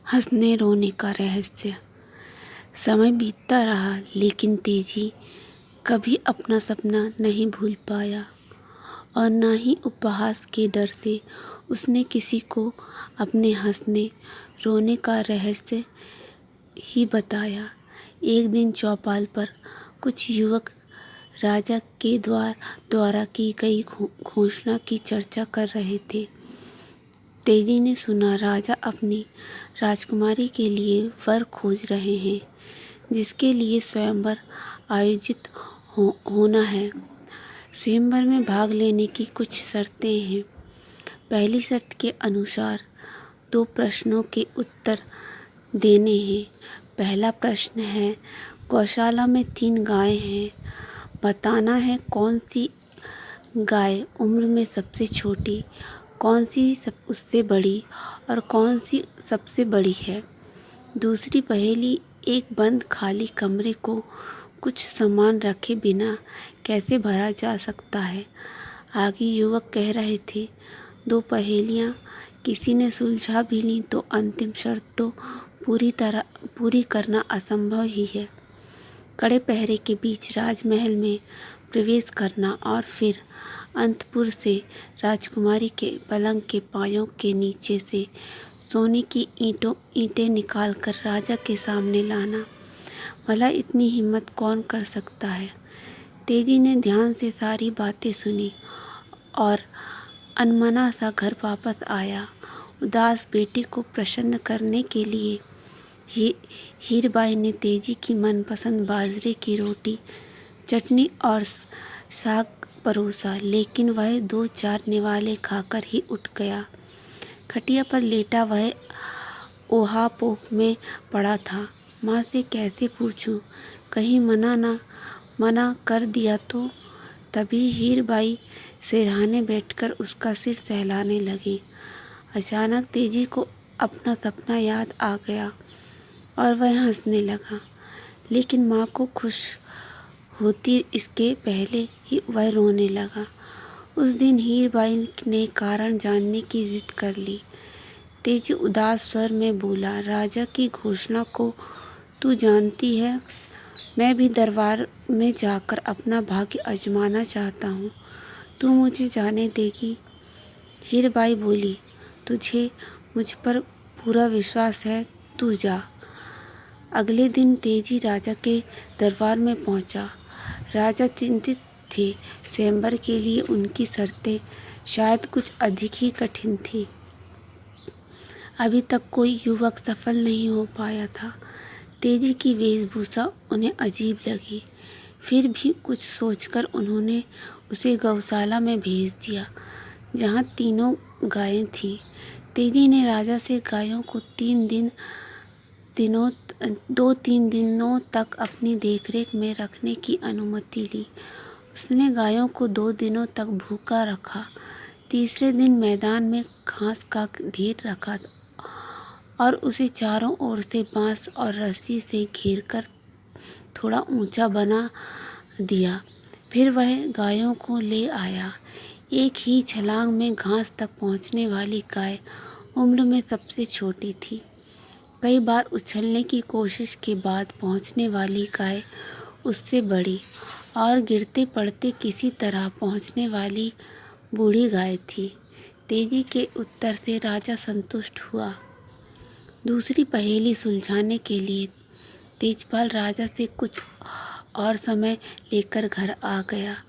हंसने रोने का रहस्य। समय बीतता रहा लेकिन तेजी कभी अपना सपना नहीं भूल पाया और ना ही उपहास के डर से उसने किसी को अपने हंसने रोने का रहस्य ही बताया। एक दिन चौपाल पर कुछ युवक राजा के द्वारा की गई घोषणा की चर्चा कर रहे थे। तेजी ने सुना राजा अपनी राजकुमारी के लिए वर खोज रहे हैं जिसके लिए स्वयंवर आयोजित होना है। स्वयंवर में भाग लेने की कुछ शर्तें हैं। पहली शर्त के अनुसार 2 प्रश्नों के उत्तर देने हैं। पहला प्रश्न है, गौशाला में 3 गायें हैं, बताना है कौन सी गाय उम्र में सबसे छोटी, कौन सी उससे बड़ी और कौन सी सबसे बड़ी है। दूसरी पहेली, एक बंद खाली कमरे को कुछ सामान रखे बिना कैसे भरा जा सकता है। आगे युवक कह रहे थे, 2 पहेलियाँ किसी ने सुलझा भी ली तो अंतिम शर्त तो पूरी करना असंभव ही है। कड़े पहरे के बीच राजमहल में प्रवेश करना और फिर अंतपुर से राजकुमारी के पलंग के पायों के नीचे से सोने की ईंटें निकालकर राजा के सामने लाना। भला इतनी हिम्मत कौन कर सकता है। तेजी ने ध्यान से सारी बातें सुनी और अनमना सा घर वापस आया। उदास बेटे को प्रसन्न करने के लिए हीरबाई ने तेजी की मनपसंद बाजरे की रोटी, चटनी और साग परोसा, लेकिन वह 2-4 निवाले खाकर ही उठ गया। खटिया पर लेटा वह ओहापोह में पड़ा था। माँ से कैसे पूछूं, कहीं मना कर दिया तो। तभी हीरबाई सिरहाने बैठकर उसका सिर सहलाने लगी। अचानक तेजी को अपना सपना याद आ गया और वह हंसने लगा, लेकिन माँ को खुश होती इसके पहले ही वह रोने लगा। उस दिन हीरबाई ने कारण जानने की जिद कर ली। तेजी उदास स्वर में बोला, राजा की घोषणा को तू जानती है, मैं भी दरबार में जाकर अपना भाग्य आजमाना चाहता हूँ, तू मुझे जाने देगी। हीरबाई बोली, तुझे मुझ पर पूरा विश्वास है, तू जा। अगले दिन तेजी राजा के दरबार में पहुंचा। राजा चिंतित थे। स्वयंवर के लिए उनकी शर्तें शायद कुछ अधिक ही कठिन थी। अभी तक कोई युवक सफल नहीं हो पाया था। तेजी की वेशभूषा उन्हें अजीब लगी। फिर भी कुछ सोचकर उन्होंने उसे गौशाला में भेज दिया जहाँ 3 गायें थीं। तेजी ने राजा से गायों को 2-3 दिनों तक अपनी देखरेख में रखने की अनुमति ली। उसने गायों को 2 दिनों तक भूखा रखा। तीसरे दिन मैदान में घास का ढेर रखा और उसे चारों ओर से बांस और रस्सी से घेरकर थोड़ा ऊंचा बना दिया। फिर वह गायों को ले आया। एक ही छलांग में घास तक पहुंचने वाली गाय उम्र में सबसे छोटी थी। कई बार उछलने की कोशिश के बाद पहुंचने वाली गाय उससे बड़ी और गिरते पड़ते किसी तरह पहुंचने वाली बूढ़ी गाय थी। तेजी के उत्तर से राजा संतुष्ट हुआ। दूसरी पहेली सुलझाने के लिए तेजपाल राजा से कुछ और समय लेकर घर आ गया।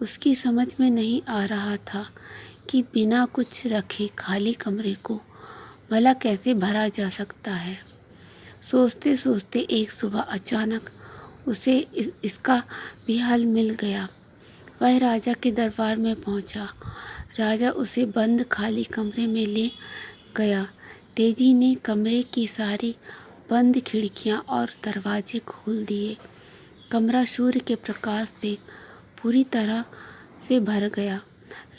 उसकी समझ में नहीं आ रहा था कि बिना कुछ रखे खाली कमरे को भला कैसे भरा जा सकता है। सोचते सोचते एक सुबह अचानक उसे इसका भी हल मिल गया। वह राजा के दरबार में पहुंचा। राजा उसे बंद खाली कमरे में ले गया। तेजी ने कमरे की सारी बंद खिड़कियां और दरवाजे खोल दिए। कमरा सूर्य के प्रकाश से पूरी तरह से भर गया।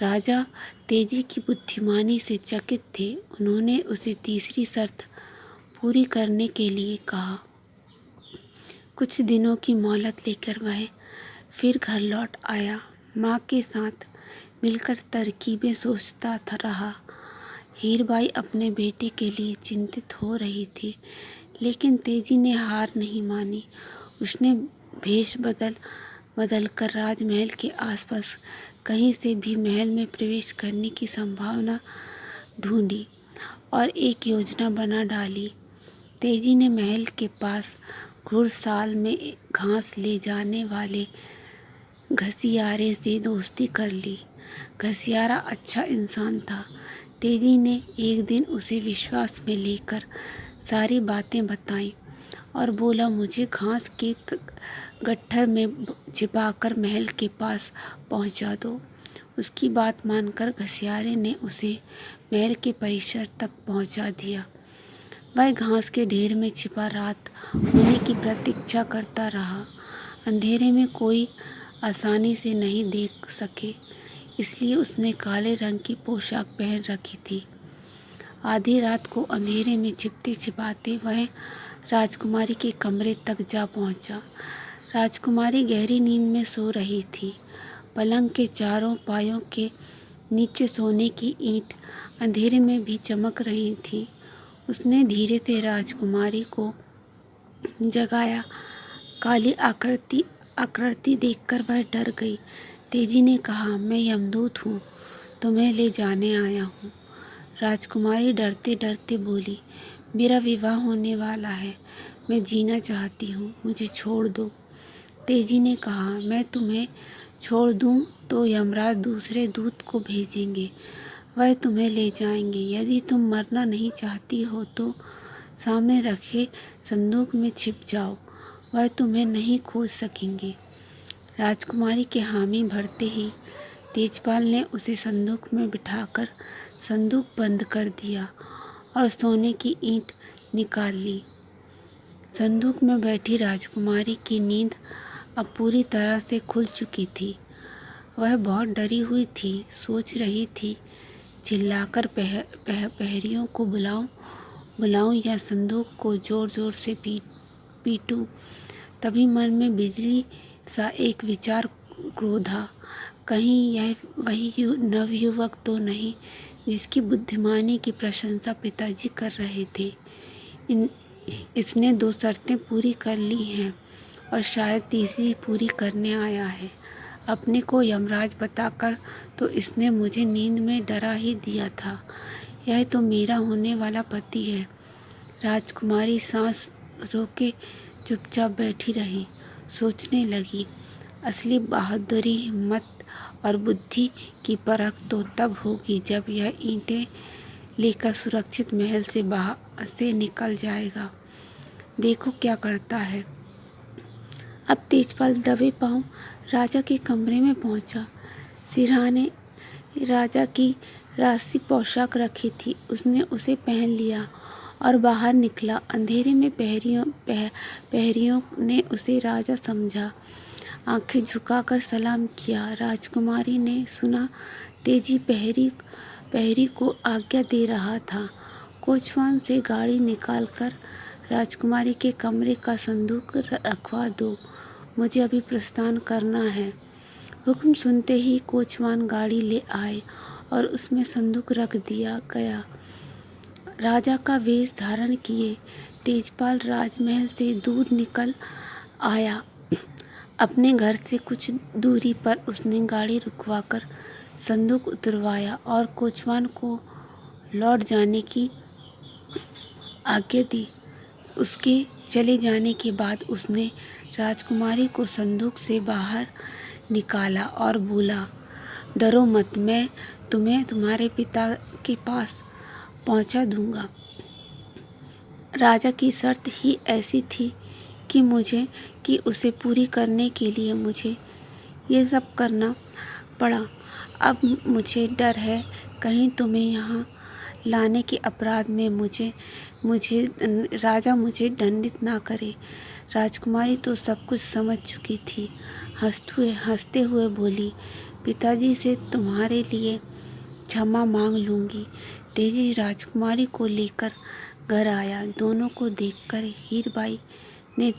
राजा तेजी की बुद्धिमानी से चकित थे। उन्होंने उसे तीसरी शर्त पूरी करने के लिए कहा। कुछ दिनों की मोहलत लेकर वह फिर घर लौट आया। माँ के साथ मिलकर तरकीबें सोचता रहा। हीरबाई अपने बेटे के लिए चिंतित हो रही थी, लेकिन तेजी ने हार नहीं मानी। उसने भेष बदल कर राजमहल के आसपास कहीं से भी महल में प्रवेश करने की संभावना ढूंढी और एक योजना बना डाली। तेजी ने महल के पास घुड़साल में घास ले जाने वाले घसियारे से दोस्ती कर ली। घसियारा अच्छा इंसान था। तेजी ने एक दिन उसे विश्वास में लेकर सारी बातें बताईं और बोला, मुझे घास के गट्ठर में छिपाकर महल के पास पहुंचा दो। उसकी बात मानकर घसियारे ने उसे महल के परिसर तक पहुंचा दिया। वह घास के ढेर में छिपा रात होने की प्रतीक्षा करता रहा। अंधेरे में कोई आसानी से नहीं देख सके, इसलिए उसने काले रंग की पोशाक पहन रखी थी। आधी रात को अंधेरे में छिपते छिपाते वह राजकुमारी के कमरे तक जा पहुंचा। राजकुमारी गहरी नींद में सो रही थी। पलंग के चारों पायों के नीचे सोने की ईंट अंधेरे में भी चमक रही थी। उसने धीरे से राजकुमारी को जगाया। काली आकृति देखकर वह डर गई। तेजी ने कहा, मैं यमदूत हूँ, तुम्हें ले जाने आया हूँ। राजकुमारी डरते डरते बोली, मेरा विवाह होने वाला है, मैं जीना चाहती हूँ, मुझे छोड़ दो। तेजी ने कहा, मैं तुम्हें छोड़ दूँ तो यमराज दूसरे दूत को भेजेंगे, वह तुम्हें ले जाएंगे। यदि तुम मरना नहीं चाहती हो तो सामने रखे संदूक में छिप जाओ, वह तुम्हें नहीं खोज सकेंगे। राजकुमारी के हामी भरते ही तेजपाल ने उसे संदूक में बिठाकर संदूक बंद कर दिया और सोने की ईंट निकाल ली। संदूक में बैठी राजकुमारी की नींद अब पूरी तरह से खुल चुकी थी। वह बहुत डरी हुई थी, सोच रही थी, चिल्लाकर प्रहरियों को बुलाऊं या संदूक को जोर जोर से पीटूं। तभी मन में बिजली सा एक विचार क्रोधा, कहीं यह वही नवयुवक तो नहीं जिसकी बुद्धिमानी की प्रशंसा पिताजी कर रहे थे। इसने 2 शर्तें पूरी कर ली हैं और शायद तीसरी पूरी करने आया है। अपने को यमराज बताकर तो इसने मुझे नींद में डरा ही दिया था। यह तो मेरा होने वाला पति है। राजकुमारी सांस रोके चुपचाप बैठी रही। सोचने लगी, असली बहादुरी, हिम्मत और बुद्धि की परख तो तब होगी जब यह ईंटें लेकर सुरक्षित महल से बाहर से निकल जाएगा। देखो क्या करता है। अब तेजपाल दबे पांव राजा के कमरे में पहुंचा। सिरहाने राजा की राजसी पोशाक रखी थी। उसने उसे पहन लिया और बाहर निकला। अंधेरे में प्रहरियों ने उसे राजा समझा। आंखें झुकाकर सलाम किया। राजकुमारी ने सुना तेजी प्रहरी को आज्ञा दे रहा था, कोचवान से गाड़ी निकालकर राजकुमारी के कमरे का संदूक रखवा दो, मुझे अभी प्रस्थान करना है। हुक्म सुनते ही कोचवान गाड़ी ले आए और उसमें संदूक रख दिया गया। राजा का वेश धारण किए तेजपाल राजमहल से दूर निकल आया। अपने घर से कुछ दूरी पर उसने गाड़ी रुकवाकर संदूक उतरवाया और कोचवान को लौट जाने की आज्ञा दी। उसके चले जाने के बाद उसने राजकुमारी को संदूक से बाहर निकाला और बोला, डरो मत, मैं तुम्हें तुम्हारे पिता के पास पहुंचा दूंगा। राजा की शर्त ही ऐसी थी कि उसे पूरी करने के लिए मुझे ये सब करना पड़ा। अब मुझे डर है कहीं तुम्हें यहाँ लाने के अपराध में राजा मुझे दंडित ना करे। राजकुमारी तो सब कुछ समझ चुकी थी। हंसते हुए बोली, पिताजी से तुम्हारे लिए क्षमा मांग लूँगी। तेजी राजकुमारी को लेकर घर आया। दोनों को देखकर हीरबाई ने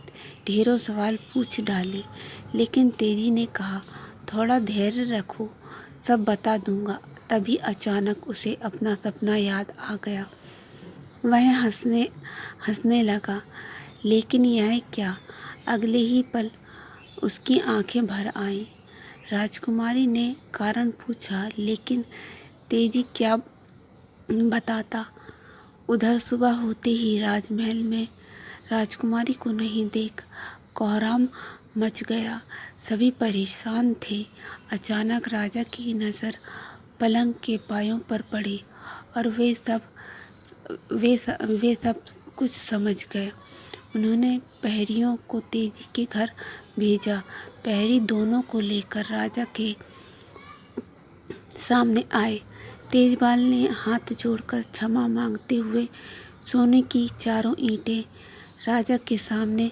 ढेरों सवाल पूछ डाले, लेकिन तेजी ने कहा, थोड़ा धैर्य रखो, सब बता दूंगा। तभी अचानक उसे अपना सपना याद आ गया। वह हंसने लगा, लेकिन यह क्या, अगले ही पल उसकी आंखें भर आईं। राजकुमारी ने कारण पूछा, लेकिन तेजी क्या बताता। उधर सुबह होते ही राजमहल में राजकुमारी को नहीं देख कोहराम मच गया। सभी परेशान थे। अचानक राजा की नज़र पलंग के पायों पर पड़ी और वे सब कुछ समझ गए। उन्होंने प्रहरियों को तेजी के घर भेजा। प्रहरी दोनों को लेकर राजा के सामने आए। तेजपाल ने हाथ जोड़कर क्षमा मांगते हुए सोने की चारों ईंटें राजा के सामने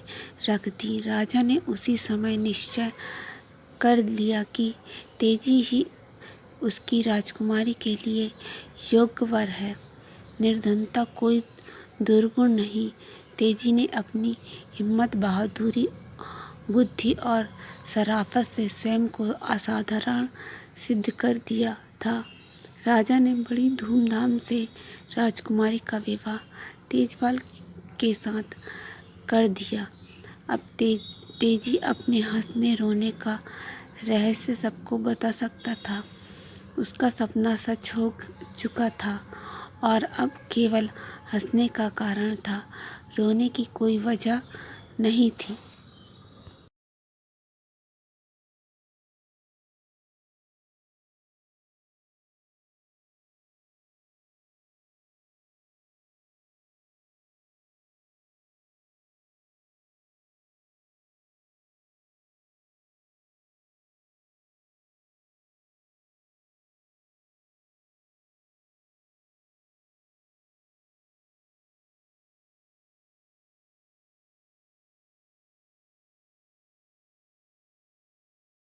रख दी। राजा ने उसी समय निश्चय कर लिया कि तेजी ही उसकी राजकुमारी के लिए योग्य वर है। निर्धनता कोई दुर्गुण नहीं। तेजी ने अपनी हिम्मत, बहादुरी, बुद्धि और शराफत से स्वयं को असाधारण सिद्ध कर दिया था। राजा ने बड़ी धूमधाम से राजकुमारी का विवाह तेजपाल के साथ कर दिया। अब तेजी अपने हंसने रोने का रहस्य सबको बता सकता था। उसका सपना सच हो चुका था और अब केवल हंसने का कारण था, रोने की कोई वजह नहीं थी।